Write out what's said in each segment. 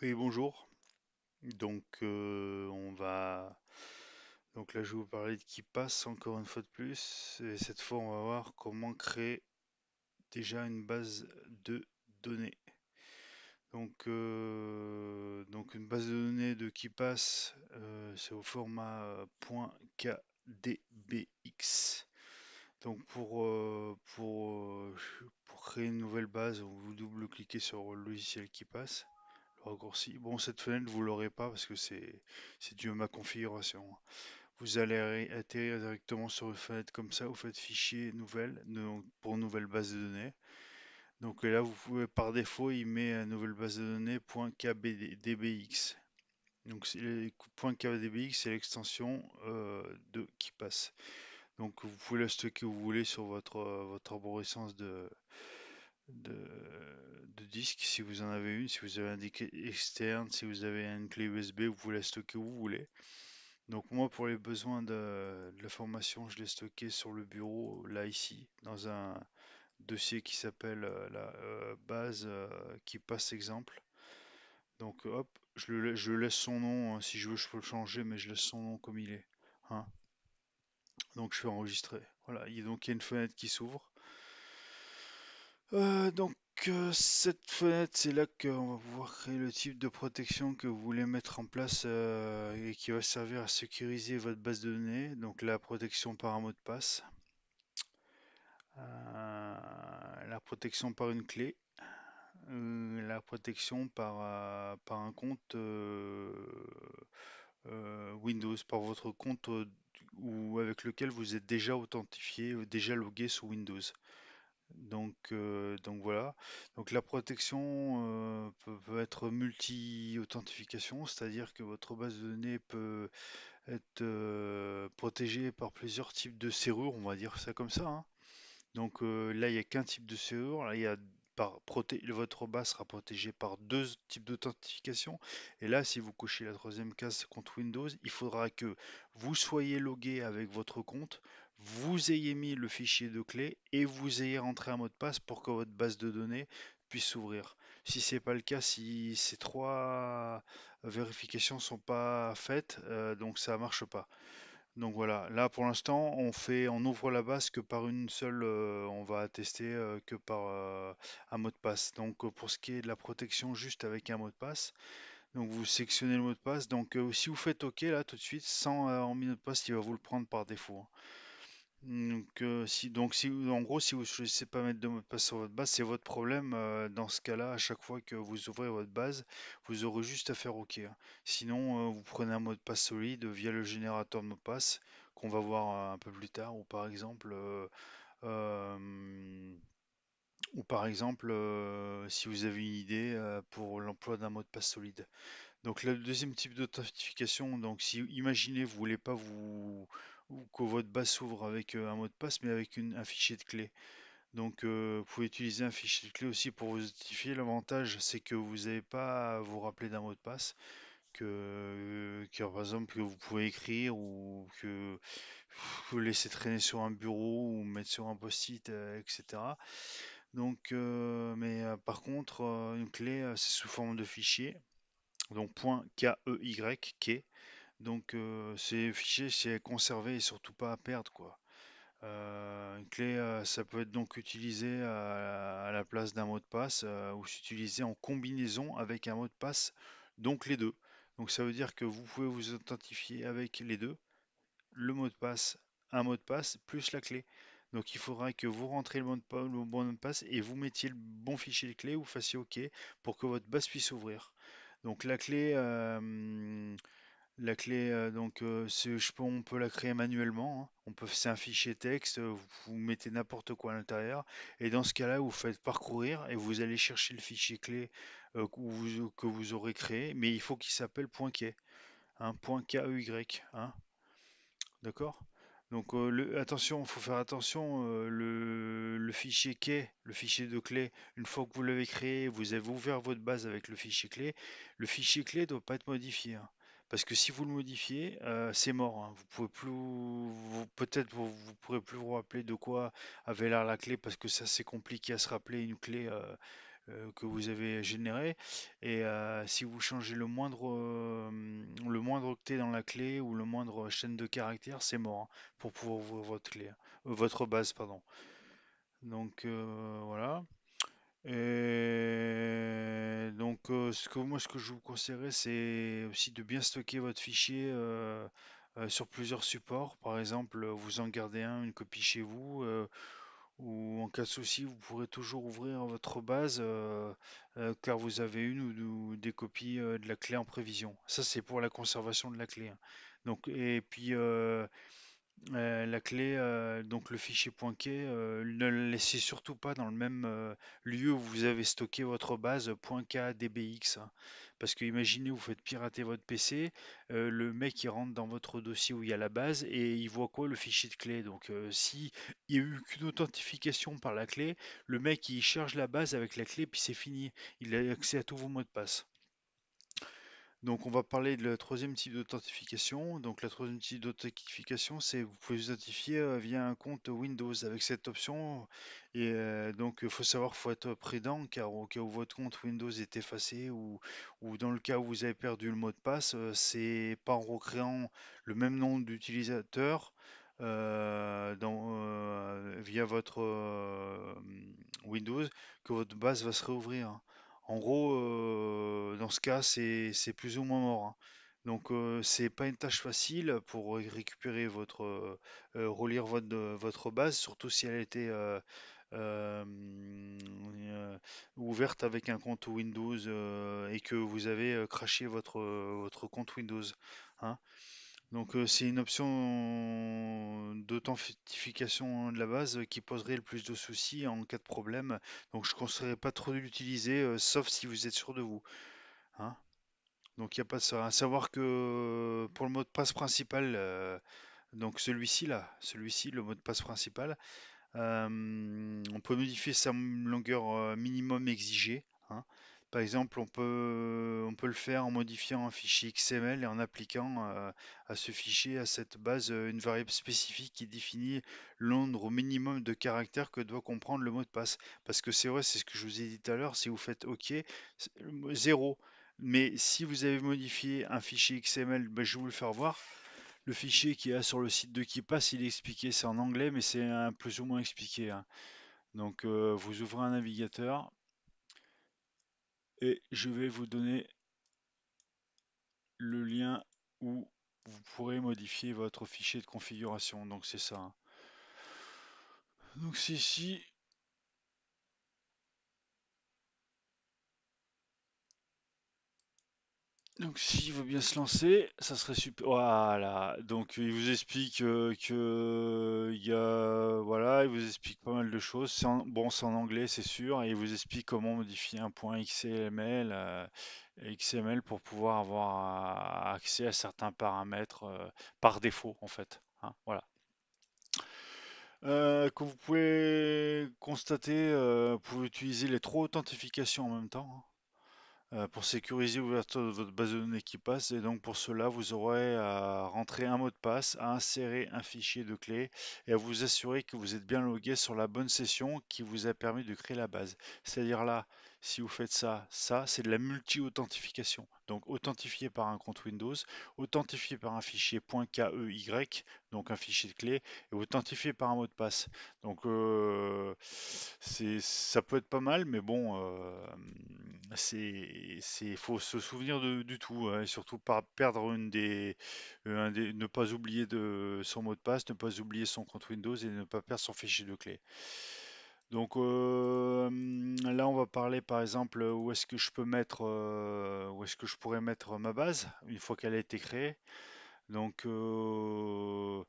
Oui, bonjour. On va. Donc là, je vais vous parler de qui passe encore une fois de plus. Et cette fois, on va voir comment créer déjà une base de données. Donc une base de données de qui passe, c'est au format .kdbx. Donc pour créer une nouvelle base, vous double-cliquez sur le logiciel qui passe. Le raccourci. Bon, cette fenêtre, vous l'aurez pas parce que c'est dû à ma configuration. Vous allez atterrir directement sur une fenêtre comme ça. Vous faites fichier nouvelle donc, pour nouvelle base de données. Donc là, vous pouvez par défaut, il met nouvelle base de données .kdbx. Donc .kdbx, c'est l'extension de qui passe. Donc vous pouvez la stocker où vous voulez sur votre arborescence de, de disque, si vous en avez une, si vous avez un disque externe, si vous avez une clé USB, vous pouvez la stocker où vous voulez. Donc moi, pour les besoins de la formation, je l'ai stocké sur le bureau, là ici, dans un dossier qui s'appelle la base qui passe exemple. Donc hop, je laisse son nom, hein, si je veux je peux le changer, mais je laisse son nom comme il est, hein. Donc je fais enregistrer. Voilà, il y a une fenêtre qui s'ouvre. Donc cette fenêtre, c'est là qu'on va pouvoir créer le type de protection que vous voulez mettre en place et qui va servir à sécuriser votre base de données. Donc la protection par un mot de passe, la protection par une clé, la protection par un compte Windows, par votre compte ou avec lequel vous êtes déjà authentifié, déjà logué sous Windows. Donc voilà. Donc la protection peut être multi-authentification, c'est-à-dire que votre base de données peut être protégée par plusieurs types de serrures, on va dire ça comme ça, hein. Donc là, il n'y a qu'un type de serrure. Là, il y a votre base sera protégée par deux types d'authentification. Et là, si vous cochez la troisième case contre Windows, il faudra que vous soyez logué avec votre compte, vous ayez mis le fichier de clé et vous ayez rentré un mot de passe pour que votre base de données puisse s'ouvrir. Si c'est pas le cas, si ces trois vérifications sont pas faites, donc ça marche pas. Donc voilà, là pour l'instant on ouvre la base que par une seule, on va tester que par un mot de passe. Donc pour ce qui est de la protection juste avec un mot de passe, donc vous sélectionnez le mot de passe. Donc si vous faites OK là tout de suite, sans en mot de passe, il va vous le prendre par défaut, hein. En gros, si vous ne choisissez pas mettre de mot de passe sur votre base, c'est votre problème. Dans ce cas-là, à chaque fois que vous ouvrez votre base, vous aurez juste à faire OK, hein. Sinon, vous prenez un mot de passe solide via le générateur de mot de passe qu'on va voir un peu plus tard, euh, si vous avez une idée pour l'emploi d'un mot de passe solide. Donc le deuxième type d'authentification, donc si imaginez vous voulez pas ou que votre base s'ouvre avec un mot de passe mais avec un fichier de clé. Donc vous pouvez utiliser un fichier de clé aussi pour vous authentifier. L'avantage c'est que vous n'avez pas à vous rappeler d'un mot de passe par exemple que vous pouvez écrire ou que vous laissez traîner sur un bureau ou mettre sur un post-it, etc. Donc par contre une clé c'est sous forme de fichier. Donc .key, key. Donc ces fichiers, c'est à conserver et surtout pas à perdre, quoi. Une clé, ça peut être donc utilisé à la place d'un mot de passe ou s'utiliser en combinaison avec un mot de passe, donc les deux. Donc ça veut dire que vous pouvez vous authentifier avec les deux, le mot de passe, un mot de passe plus la clé. Donc il faudra que vous rentrez le bon mot de passe et vous mettiez le bon fichier de clé, vous fassiez OK pour que votre base puisse ouvrir. Donc on peut la créer manuellement, hein. C'est un fichier texte, vous mettez n'importe quoi à l'intérieur, et dans ce cas-là, vous faites parcourir et vous allez chercher le fichier clé que vous aurez créé, mais il faut qu'il s'appelle .key, hein, .key, hein, d'accord? Donc attention, il faut faire attention, le fichier key, le fichier de clé, une fois que vous l'avez créé, vous avez ouvert votre base avec le fichier clé ne doit pas être modifié, hein. Parce que si vous le modifiez, c'est mort, hein. Vous pouvez plus, peut-être vous pourrez plus vous rappeler de quoi avait l'air la clé, parce que ça c'est compliqué à se rappeler une clé. que vous avez généré. Et si vous changez le moindre octet dans la clé ou le moindre chaîne de caractères, c'est mort hein, pour pouvoir ouvrir votre clé, votre base, pardon. Donc voilà. Et donc ce que je vous conseillerais, c'est aussi de bien stocker votre fichier sur plusieurs supports. Par exemple, vous en gardez une copie chez vous. Ou en cas de souci, vous pourrez toujours ouvrir votre base car vous avez une ou des copies de la clé en prévision. Ça, c'est pour la conservation de la clé, hein. Donc, et puis la clé, donc le fichier .key, ne le laissez surtout pas dans le même lieu où vous avez stocké votre base .kdbx, hein. Parce que imaginez, vous faites pirater votre PC, le mec il rentre dans votre dossier où il y a la base et il voit quoi? Le fichier de clé. Donc si il n'y a eu qu'une authentification par la clé, le mec il charge la base avec la clé puis c'est fini. Il a accès à tous vos mots de passe. Donc, on va parler de la troisième type d'authentification. Donc, la troisième type d'authentification, c'est vous pouvez vous authentifier via un compte Windows avec cette option. Et donc, il faut savoir, faut être prudent car au cas où votre compte Windows est effacé ou dans le cas où vous avez perdu le mot de passe, c'est pas en recréant le même nom d'utilisateur via votre Windows que votre base va se réouvrir, hein. En gros, dans ce cas, c'est plus ou moins mort, hein. Donc, c'est pas une tâche facile pour récupérer relire votre base, surtout si elle a été euh, ouverte avec un compte Windows et que vous avez crashé votre compte Windows, hein. Donc, c'est une option d'authentification de la base qui poserait le plus de soucis en cas de problème. Donc, je ne conseillerais pas trop de l'utiliser, sauf si vous êtes sûr de vous, hein. Donc, il n'y a pas de ça. À savoir que pour le mot de passe principal, donc celui-ci là, celui-ci, le mot de passe principal, on peut modifier sa longueur minimum exigée, hein. Par exemple, on peut le faire en modifiant un fichier XML et en appliquant à ce fichier, à cette base, une variable spécifique qui définit le nombre minimum de caractères que doit comprendre le mot de passe. Parce que c'est vrai, c'est ce que je vous ai dit tout à l'heure, si vous faites OK, 0. Mais si vous avez modifié un fichier XML, ben, je vais vous le faire voir. Le fichier qui est sur le site de KeePass, il est expliqué, c'est en anglais, mais c'est un plus ou moins expliqué, hein. Donc vous ouvrez un navigateur et je vais vous donner le lien où vous pourrez modifier votre fichier de configuration. Donc c'est ça, hein. Donc c'est ici. Donc s'il veut bien se lancer, ça serait super. Voilà. Donc il vous explique il y a voilà, il vous explique pas mal de choses. Bon, c'est en anglais, c'est sûr, et il vous explique comment modifier un point XML pour pouvoir avoir accès à certains paramètres par défaut en fait, hein, voilà. Comme vous pouvez constater, vous pouvez utiliser les trois authentifications en même temps, hein, pour sécuriser l'ouverture de votre base de données qui passe. Et donc pour cela, vous aurez à rentrer un mot de passe, à insérer un fichier de clé et à vous assurer que vous êtes bien logué sur la bonne session qui vous a permis de créer la base. C'est-à-dire là, si vous faites ça, c'est de la multi-authentification. Donc authentifié par un compte Windows, authentifié par un fichier .key, donc un fichier de clé, et authentifié par un mot de passe. Donc ça peut être pas mal, mais bon, faut se souvenir du tout, hein, et surtout pas perdre ne pas oublier son mot de passe, ne pas oublier son compte Windows et ne pas perdre son fichier de clé. Donc là, on va parler par exemple où est-ce que je pourrais mettre ma base une fois qu'elle a été créée. Donc au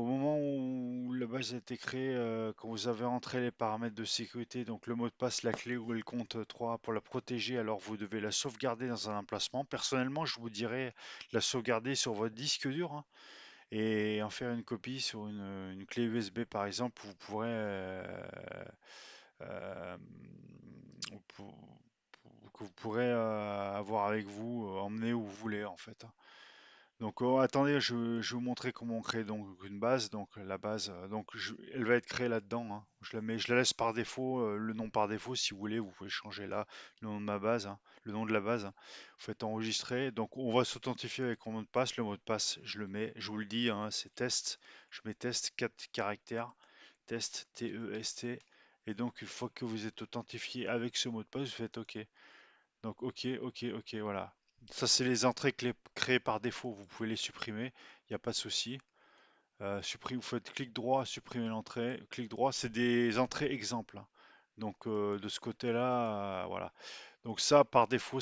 moment où la base a été créée, quand vous avez entré les paramètres de sécurité, donc le mot de passe, la clé ou le compte 3 pour la protéger, alors vous devez la sauvegarder dans un emplacement. Personnellement, je vous dirais la sauvegarder sur votre disque dur, hein, et en faire une copie sur une clé USB par exemple. Euh, que vous pourrez avoir avec vous, emmener où vous voulez en fait, hein. Donc attendez, je vais vous montrer comment on crée donc une base. Donc la base, elle va être créée là-dedans, hein. Je la laisse par défaut, le nom par défaut. Si vous voulez, vous pouvez changer là le nom de ma base, hein, le nom de la base, hein. Vous faites enregistrer. Donc on va s'authentifier avec mon mot de passe. Le mot de passe, je le mets, je vous le dis, hein, c'est test. Je mets test 4 caractères, test T-E-S-T. Et donc une fois que vous êtes authentifié avec ce mot de passe, vous faites OK. Donc OK, OK, OK, voilà. Ça, c'est les entrées créées par défaut. Vous pouvez les supprimer, il n'y a pas de souci. Vous faites clic droit, supprimer l'entrée. Clic droit, c'est des entrées exemples, hein. Donc de ce côté-là, voilà. Donc ça, par défaut,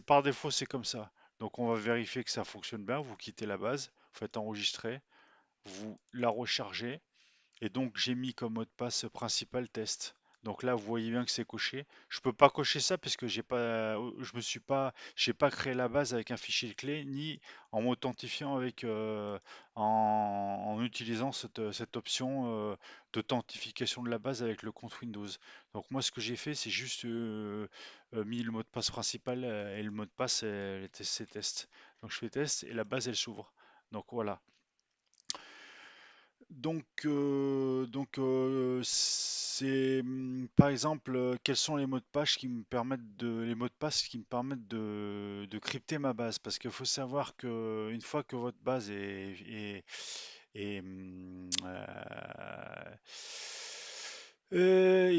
par défaut, c'est comme ça. Donc on va vérifier que ça fonctionne bien. Vous quittez la base, vous faites enregistrer, vous la rechargez. Et donc j'ai mis comme mot de passe principal test. Donc là, vous voyez bien que c'est coché. Je peux pas cocher ça parce que j'ai pas créé la base avec un fichier de clé ni en m'authentifiant en utilisant cette option d'authentification de la base avec le compte Windows. Donc moi, ce que j'ai fait, c'est juste mis le mot de passe principal et le mot de passe, c'est test. Donc je fais test et la base, elle s'ouvre. Donc voilà. Par exemple, quels sont les mots de passe qui me permettent de crypter ma base? Parce qu'il faut savoir que une fois que votre base est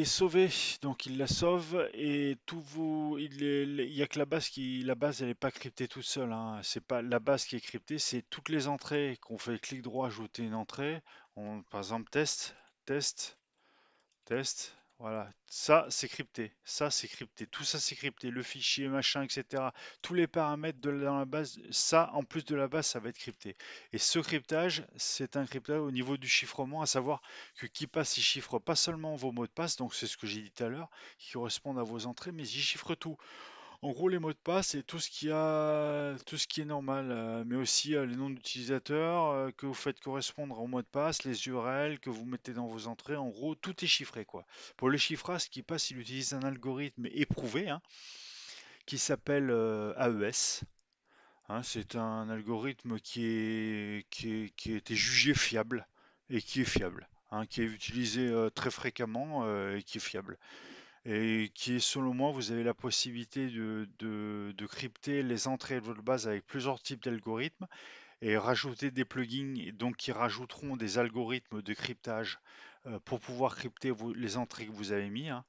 sauvée, donc il la sauve et il y a que la base elle n'est pas cryptée toute seule, hein. C'est pas la base qui est cryptée, c'est toutes les entrées qu'on fait clic droit, ajouter une entrée. Par exemple, test, test, test. Voilà, ça c'est crypté. Ça c'est crypté. Tout ça c'est crypté. Le fichier, machin, etc. Tous les paramètres dans la base, ça en plus de la base, ça va être crypté. Et ce cryptage, c'est un cryptage au niveau du chiffrement, à savoir que KeePass il chiffre pas seulement vos mots de passe, donc c'est ce que j'ai dit tout à l'heure, qui correspondent à vos entrées, mais il chiffre tout. En gros, les mots de passe, c'est tout ce qui est normal, mais aussi les noms d'utilisateurs que vous faites correspondre aux mots de passe, les URL que vous mettez dans vos entrées. En gros, tout est chiffré, quoi. Pour le chiffrage, ce qui passe, il utilise un algorithme éprouvé, hein, qui s'appelle AES, hein. C'est un algorithme qui a été jugé fiable et qui est fiable, hein, qui est utilisé très fréquemment et qui est fiable et qui est selon moi, vous avez la possibilité de crypter les entrées de votre base avec plusieurs types d'algorithmes et rajouter des plugins donc qui rajouteront des algorithmes de cryptage pour pouvoir crypter les entrées que vous avez mis, hein.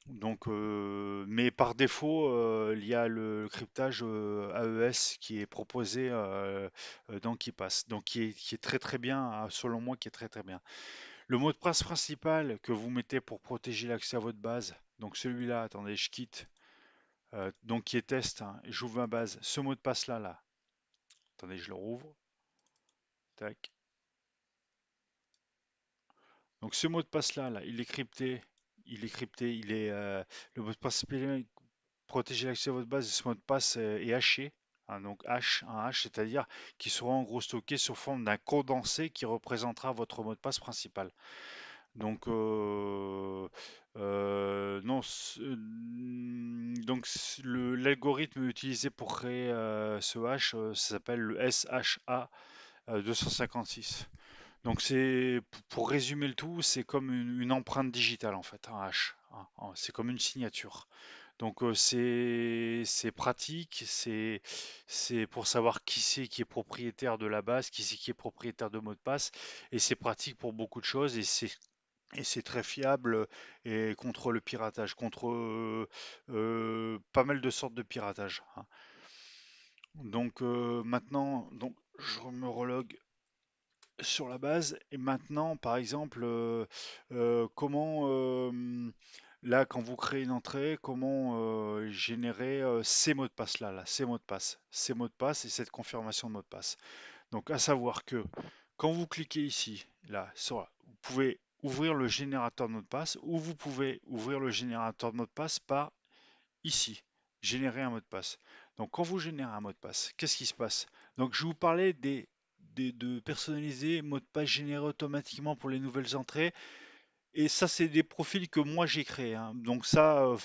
Donc, mais par défaut, il y a le cryptage AES qui est proposé dans KeePass, donc qui est très très bien, selon moi, qui est très très bien. Le mot de passe principal que vous mettez pour protéger l'accès à votre base, donc celui-là, attendez, je quitte, donc qui est test, hein, et j'ouvre ma base. Ce mot de passe là, attendez, je le rouvre, tac. Donc ce mot de passe là, il est crypté, le mot de passe spécifique protéger l'accès à votre base. Et ce mot de passe est haché, hein, donc un hash, c'est-à-dire qui sera en gros stocké sous forme d'un condensé qui représentera votre mot de passe principal. Donc, non, l'algorithme utilisé pour créer ce hash, ça s'appelle le SHA 256. Donc pour résumer le tout, c'est comme une empreinte digitale en fait, un hash, hein. C'est comme une signature. Donc c'est pratique, c'est pour savoir qui c'est qui est propriétaire de la base, qui c'est qui est propriétaire de mot de passe, et c'est pratique pour beaucoup de choses, et c'est très fiable et contre le piratage, contre pas mal de sortes de piratage, hein. Donc maintenant, donc je me relogue sur la base. Et maintenant, par exemple, comment là, quand vous créez une entrée, comment générer ces mots de passe là, ces mots de passe et cette confirmation de mot de passe. Donc, à savoir que quand vous cliquez ici, là, vous pouvez ouvrir le générateur de mot de passe ou vous pouvez ouvrir le générateur de mot de passe par ici, générer un mot de passe. Donc, quand vous générez un mot de passe, qu'est-ce qui se passe? Donc, je vous parlais de personnaliser mot de passe généré automatiquement pour les nouvelles entrées. Et ça, c'est des profils que moi j'ai créés, hein. Donc ça,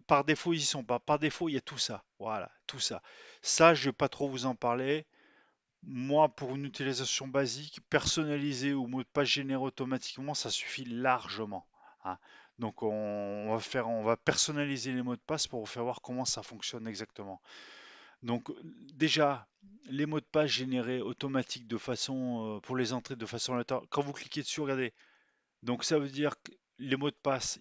par défaut, ils y sont pas. Par défaut, il y a tout ça. Voilà, tout ça. Ça, je vais pas trop vous en parler. Moi, pour une utilisation basique, personnalisée ou mot de passe généré automatiquement, ça suffit largement, hein. Donc on va personnaliser les mots de passe pour vous faire voir comment ça fonctionne exactement. Donc déjà, les mots de passe générés automatiques de façon pour les entrées de façon aléatoire. Quand vous cliquez dessus, regardez. Donc ça veut dire que les mots de passe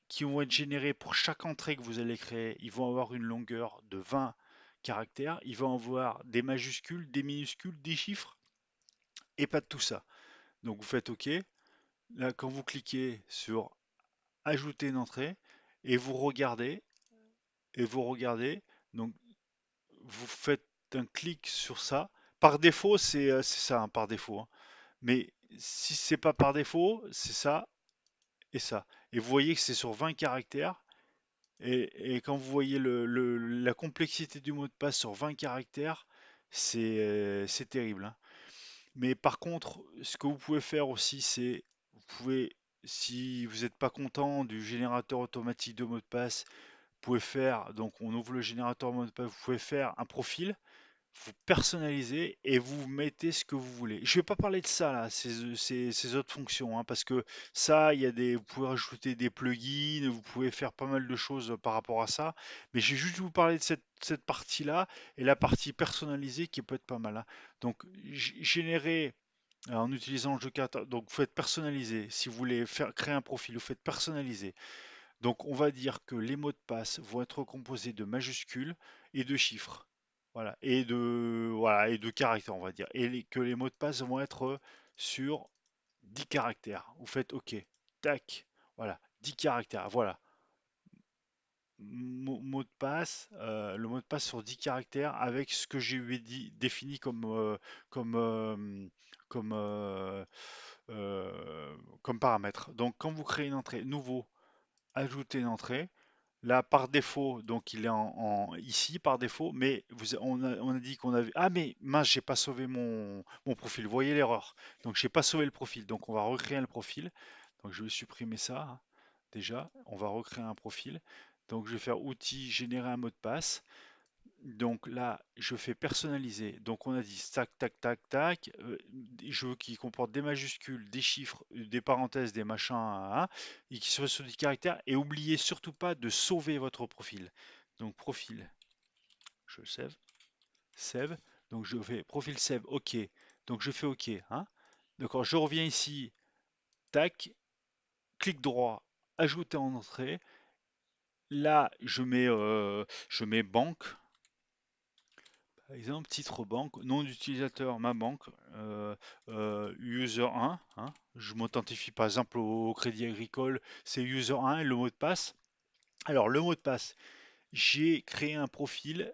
qui vont être générés pour chaque entrée que vous allez créer, ils vont avoir une longueur de 20 caractères. Ils vont avoir des majuscules, des minuscules, des chiffres et pas de tout ça. Donc vous faites OK. Là, quand vous cliquez sur ajouter une entrée et vous regardez, donc vous faites un clic sur ça. Par défaut, c'est ça, hein, par défaut, hein. Mais si c'est pas par défaut, c'est ça et ça. Et vous voyez que c'est sur 20 caractères. Et quand vous voyez la complexité du mot de passe sur 20 caractères, c'est terrible, hein. Mais par contre, ce que vous pouvez faire aussi, c'est, vous pouvez, si vous n'êtes pas content du générateur automatique de mot de passe, vous pouvez faire, donc on ouvre le générateur de mot de passe, vous pouvez faire un profil, vous personnalisez et vous mettez ce que vous voulez. Je ne vais pas parler de ça là, ces autres fonctions, hein, parce que ça, vous pouvez rajouter des plugins, vous pouvez faire pas mal de choses par rapport à ça. Mais je vais juste vous parler de cette partie-là et la partie personnalisée qui peut être pas mal, hein. Donc, générer en utilisant le jeu carte, donc vous faites personnaliser. Si vous voulez faire créer un profil, vous faites personnaliser. Donc on va dire que les mots de passe vont être composés de majuscules et de chiffres. Voilà, et de caractères, on va dire. Que les mots de passe vont être sur 10 caractères. Vous faites OK. Tac. Voilà. 10 caractères. Voilà. Mot de passe, le mot de passe sur 10 caractères avec ce que j'ai eu dit, défini comme, comme, euh, comme paramètre. Donc quand vous créez une entrée, nouveau, ajouter une entrée. Là, par défaut, donc il est ici par défaut, mais on a dit qu'on avait. Ah, mais mince, j'ai pas sauvé mon profil. Vous voyez l'erreur. Donc, j'ai pas sauvé le profil. Donc, on va recréer le profil. Donc, je vais supprimer ça, hein. Déjà, on va recréer un profil. Donc, je vais faire outils, générer un mot de passe. Donc là, je fais personnaliser. Donc on a dit tac, tac, tac, tac. Je veux qu'il comporte des majuscules, des chiffres, des parenthèses, des machins, hein, et qui soit sur des caractères. Et oubliez surtout pas de sauver votre profil. Donc profil, je le save, save. Donc je fais profil save, OK. Donc je fais OK, hein. D'accord, je reviens ici, tac, clic droit, ajouter en entrée. Là, je mets banque. Par exemple, titre banque, nom d'utilisateur, ma banque, user 1, hein. Je m'authentifie par exemple au Crédit Agricole, c'est user 1 et le mot de passe. Alors, le mot de passe, j'ai créé un profil,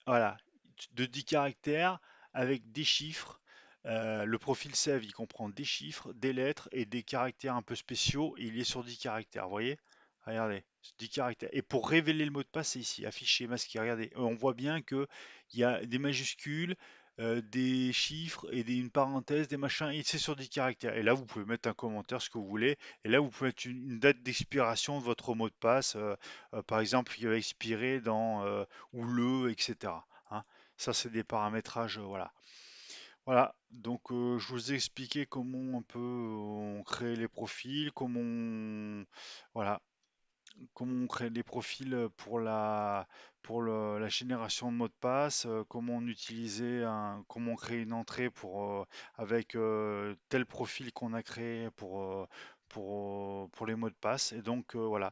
voilà, de 10 caractères avec des chiffres. Le profil save, il comprend des chiffres, des lettres et des caractères un peu spéciaux. Et il est sur 10 caractères, vous voyez? Regardez, 10 caractères. Et pour révéler le mot de passe, c'est ici, affiché, masqué. Regardez, on voit bien qu'il y a des majuscules, des chiffres et une parenthèse, des machins. Et c'est sur 10 caractères. Et là, vous pouvez mettre un commentaire, ce que vous voulez. Et là, vous pouvez mettre une date d'expiration de votre mot de passe. Par exemple, il va expirer dans ou le, etc., hein. Ça, c'est des paramétrages, voilà. Voilà, donc je vous ai expliqué comment on crée les profils, voilà, comment on crée les profils pour la génération de mots de passe, comment on utilisait comment on crée une entrée avec tel profil qu'on a créé pour les mots de passe. Et donc voilà.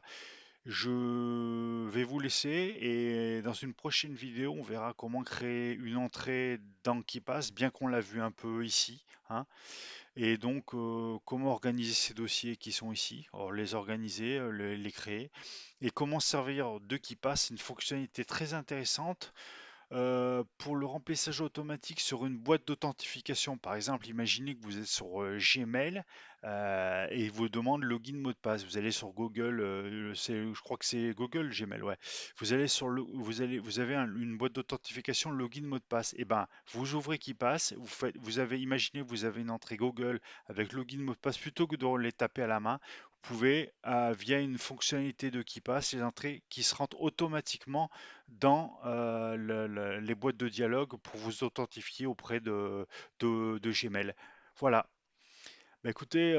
Je vais vous laisser et dans une prochaine vidéo, on verra comment créer une entrée dans KeePass, bien qu'on l'a vu un peu ici, hein. Et donc, comment organiser ces dossiers qui sont ici, alors, les organiser, les créer, et comment servir de KeePass. C'est une fonctionnalité très intéressante pour le remplissage automatique sur une boîte d'authentification. Par exemple, imaginez que vous êtes sur Gmail et il vous demande login mot de passe. Vous allez sur Google, je crois que c'est Google Gmail, ouais. Vous avez une boîte d'authentification login mot de passe. Et ben, vous ouvrez qui passe, imaginez que vous avez une entrée Google avec login mot de passe plutôt que de les taper à la main. pouvez, via une fonctionnalité de KeePass, les entrées qui se rentrent automatiquement dans les boîtes de dialogue pour vous authentifier auprès de Gmail. Voilà. Bah, écoutez,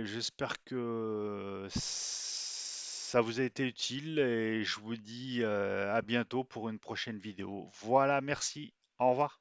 j'espère que ça vous a été utile et je vous dis à bientôt pour une prochaine vidéo. Voilà, merci. Au revoir.